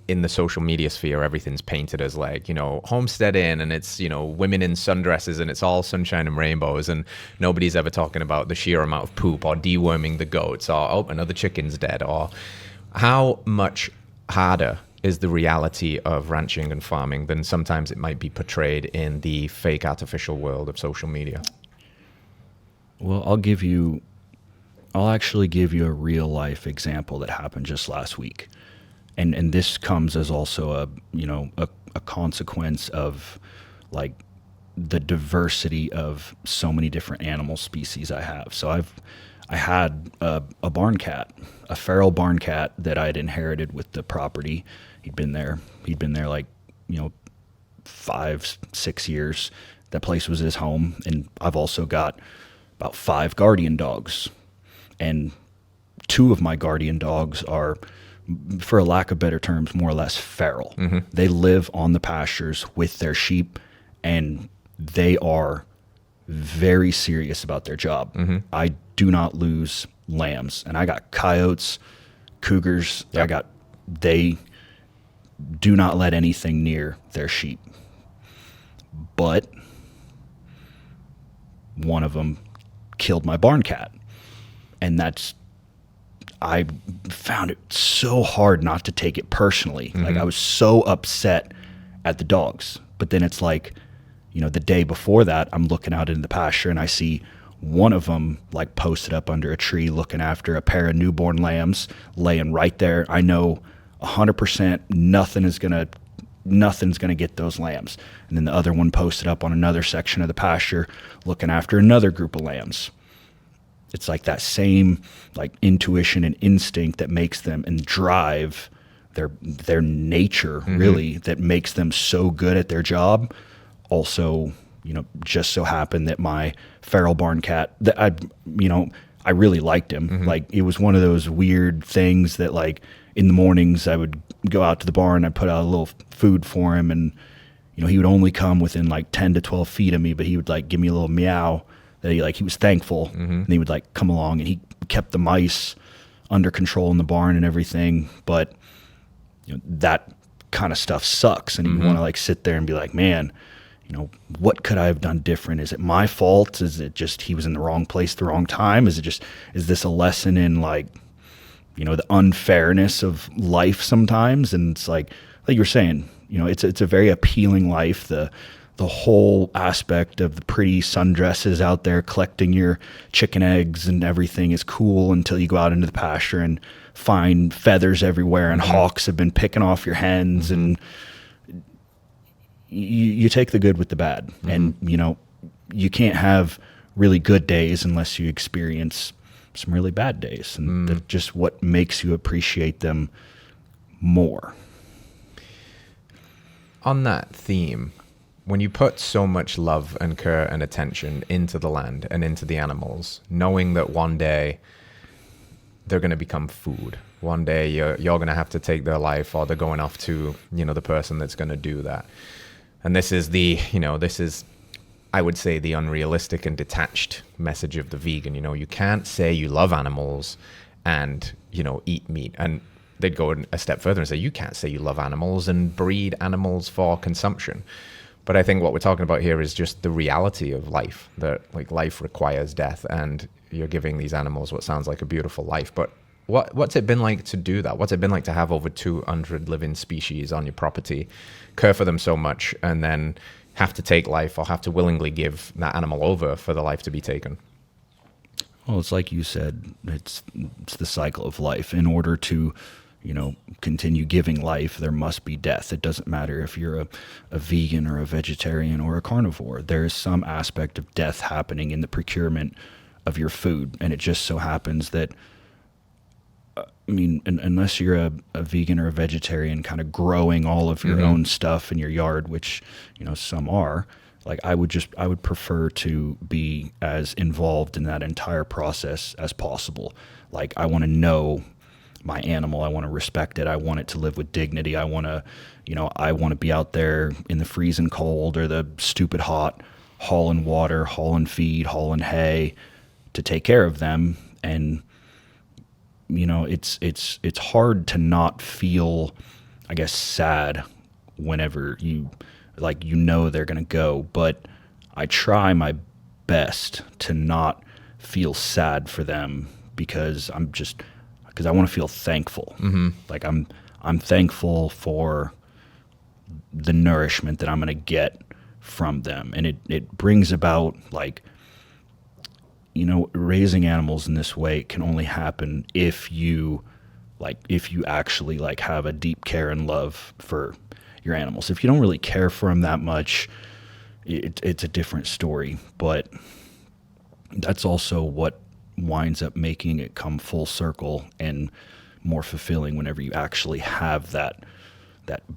in the social media sphere, everything's painted as like, homesteading, and it's, women in sundresses, and it's all sunshine and rainbows, and nobody's ever talking about the sheer amount of poop or deworming the goats or, oh, another chicken's dead. Or how much harder is the reality of ranching and farming than sometimes it might be portrayed in the fake artificial world of social media? Well, I'll actually give you a real life example that happened just last week. And this comes as also a consequence of like the diversity of so many different animal species I have. So I had a barn cat, a feral barn cat that I'd inherited with the property. He'd been there like 5-6 years. That place was his home. And I've also got about 5 guardian dogs, and 2 of my guardian dogs are, for a lack of better terms, more or less feral. Mm-hmm. They live on the pastures with their sheep, and they are very serious about their job. Mm-hmm. I do not lose lambs, and I got coyotes, cougars. Yep. They do not let anything near their sheep. But one of them killed my barn cat, and I found it so hard not to take it personally. Mm-hmm. Like, I was so upset at the dogs. But then it's like, the day before that, I'm looking out into the pasture and I see one of them like posted up under a tree looking after a pair of newborn lambs laying right there. I know 100% nothing's gonna get those lambs. And then the other one posted up on another section of the pasture looking after another group of lambs. It's like that same like intuition and instinct that makes them, and drive, their nature, mm-hmm. really, that makes them so good at their job. Also, just so happened that my feral barn cat, that I really liked him. Mm-hmm. Like, it was one of those weird things that, like, in the mornings I would go out to the barn, I'd put out a little food for him, and he would only come within like 10 to 12 feet of me, but he would like give me a little meow that he was thankful. Mm-hmm. And he would like come along, and he kept the mice under control in the barn and everything. But that kind of stuff sucks, and mm-hmm. you want to like sit there and be like, man, what could I have done different? Is it my fault? Is it just he was in the wrong place at the wrong time? Is this a lesson in like, the unfairness of life sometimes? And it's like you were saying, it's a very appealing life. The whole aspect of the pretty sundresses out there collecting your chicken eggs and everything is cool until you go out into the pasture and find feathers everywhere, and mm-hmm. hawks have been picking off your hens, mm-hmm. and you take the good with the bad. Mm-hmm. And you can't have really good days unless you experience some really bad days, and that's just what makes you appreciate them more. On that theme, when you put so much love and care and attention into the land and into the animals, knowing that one day they're going to become food, one day you're going to have to take their life, or they're going off to the person that's going to do that. And this is I would say, the unrealistic and detached message of the vegan. You can't say you love animals and eat meat. And they'd go a step further and say, you can't say you love animals and breed animals for consumption. But I think what we're talking about here is just the reality of life, that like life requires death, and you're giving these animals what sounds like a beautiful life. But what's it been like to do that? What's it been like to have over 200 living species on your property, care for them so much, and then have to take life, or have to willingly give that animal over for the life to be taken? Well, it's like you said, it's the cycle of life. In order to continue giving life, there must be death. It doesn't matter if you're a vegan or a vegetarian or a carnivore. There is some aspect of death happening in the procurement of your food. And it just so happens that, unless you're a vegan or a vegetarian kind of growing all of your mm-hmm. own stuff in your yard, which, some are, like I would prefer to be as involved in that entire process as possible. Like, I want to know my animal. I want to respect it. I want it to live with dignity. I want to be out there in the freezing cold or the stupid hot, hauling water, hauling feed, hauling hay to take care of them. And, it's hard to not feel I guess, sad whenever they're going to go. But I try my best to not feel sad for them because I want to feel thankful. Like I'm thankful for the nourishment that I'm going to get from them. And it brings about, like, raising animals in this way can only happen if you actually like have a deep care and love for your animals. If you don't really care for them that much, it's a different story. But that's also what winds up making it come full circle and more fulfilling whenever you actually have that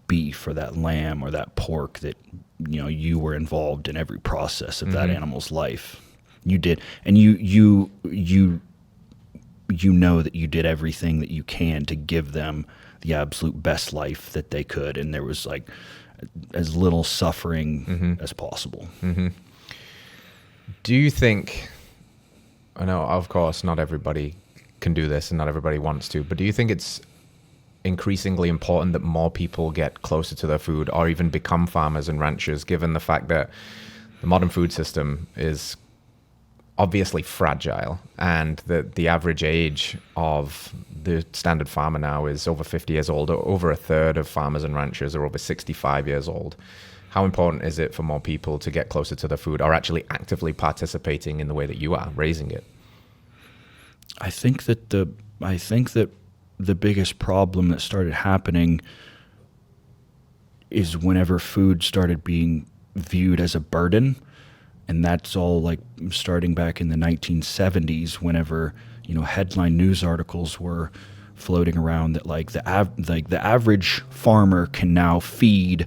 beef or that lamb or that pork that you were involved in every process of that animal's life. You did, and you know that you did everything that you can to give them the absolute best life that they could, and there was like as little suffering as possible. Do you think, I know of course not everybody can do this and not everybody wants to, but do you think it's increasingly important that more people get closer to their food or even become farmers and ranchers, given the fact that the modern food system is obviously fragile, and the average age of the standard farmer now is over 50 years old? Over a third of farmers and ranchers are over 65 years old. How important is it for more people to get closer to their food or actually actively participating in the way that you are raising it? I think that the biggest problem that started happening is whenever food started being viewed as a burden. And that's all like starting back in the 1970s, whenever, headline news articles were floating around that like the average farmer can now feed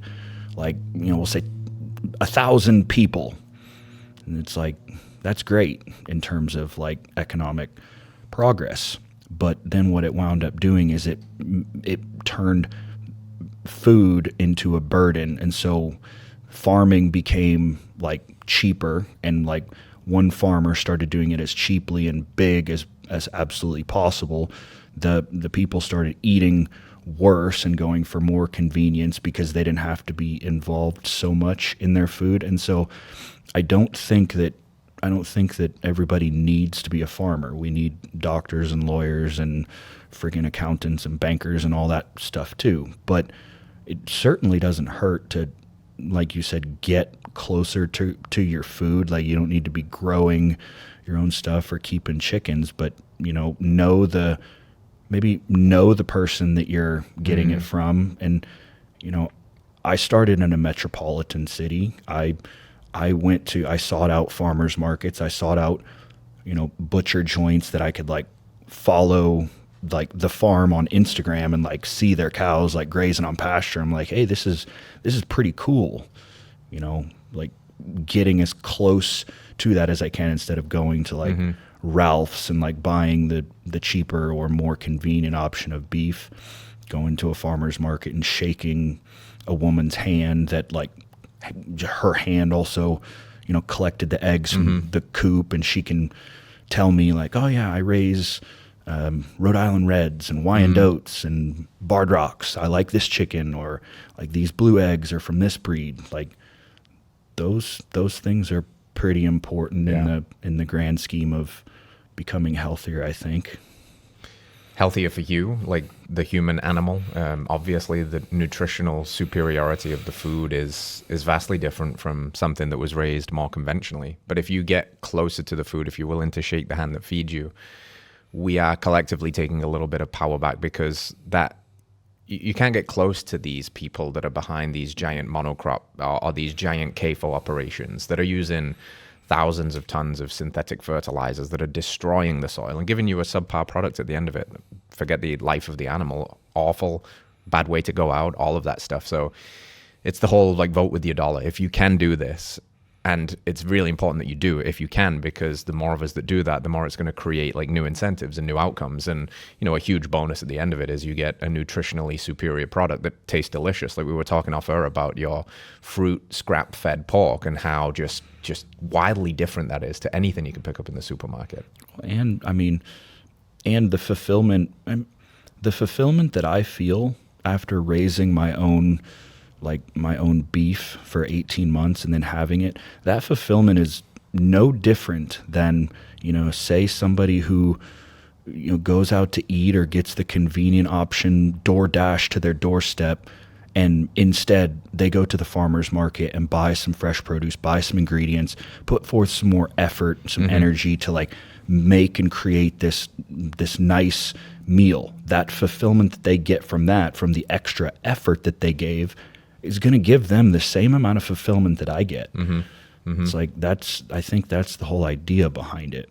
we'll say 1,000 people. And it's like, that's great in terms of like economic progress. But then what it wound up doing is it turned food into a burden. And so farming became like cheaper, and like one farmer started doing it as cheaply and big as absolutely possible. The people started eating worse and going for more convenience because they didn't have to be involved so much in their food. And so I don't think that everybody needs to be a farmer. We need doctors and lawyers and friggin' accountants and bankers and all that stuff too. But it certainly doesn't hurt to, like you said, get closer to your food. Like, you don't need to be growing your own stuff or keeping chickens, but know the person that you're getting it from. And I started in a metropolitan city. I sought out farmers markets. I sought out butcher joints that I could like follow, like the farm on Instagram, and like see their cows like grazing on pasture. I'm like, hey, this is pretty cool. Like getting as close to that as I can, instead of going to like Ralph's and like buying the cheaper or more convenient option of beef, going to a farmer's market and shaking a woman's hand that like her hand also, collected the eggs from the coop, and she can tell me like, oh yeah, I raise Rhode Island Reds and Wyandottes and Barred Rocks. I like this chicken, or like these blue eggs are from this breed. Like those things are pretty important in the grand scheme of becoming healthier, I think. Healthier for you, like the human animal. Obviously, the nutritional superiority of the food is vastly different from something that was raised more conventionally. But if you get closer to the food, if you're willing to shake the hand that feeds you, we are collectively taking a little bit of power back, because that you can't get close to these people that are behind these giant monocrop or these giant CAFO operations that are using thousands of tons of synthetic fertilizers that are destroying the soil and giving you a subpar product at the end of it. Forget the life of the animal, awful, bad way to go out, all of that stuff. So it's the whole like vote with your dollar. If you can do this, and it's really important that you do if you can, because the more of us that do that, the more it's going to create like new incentives and new outcomes. And, a huge bonus at the end of it is you get a nutritionally superior product that tastes delicious. Like we were talking off air about your fruit scrap fed pork and how just wildly different that is to anything you can pick up in the supermarket. And I mean, and the fulfillment that I feel after raising my own beef for 18 months and then having it, that fulfillment is no different than, say somebody who, goes out to eat or gets the convenient option DoorDash to their doorstep, and instead they go to the farmer's market and buy some fresh produce, buy some ingredients, put forth some more effort, some energy to like make and create this nice meal. That fulfillment that they get from that, from the extra effort that they gave, is going to give them the same amount of fulfillment that I get. It's like, I think that's the whole idea behind it.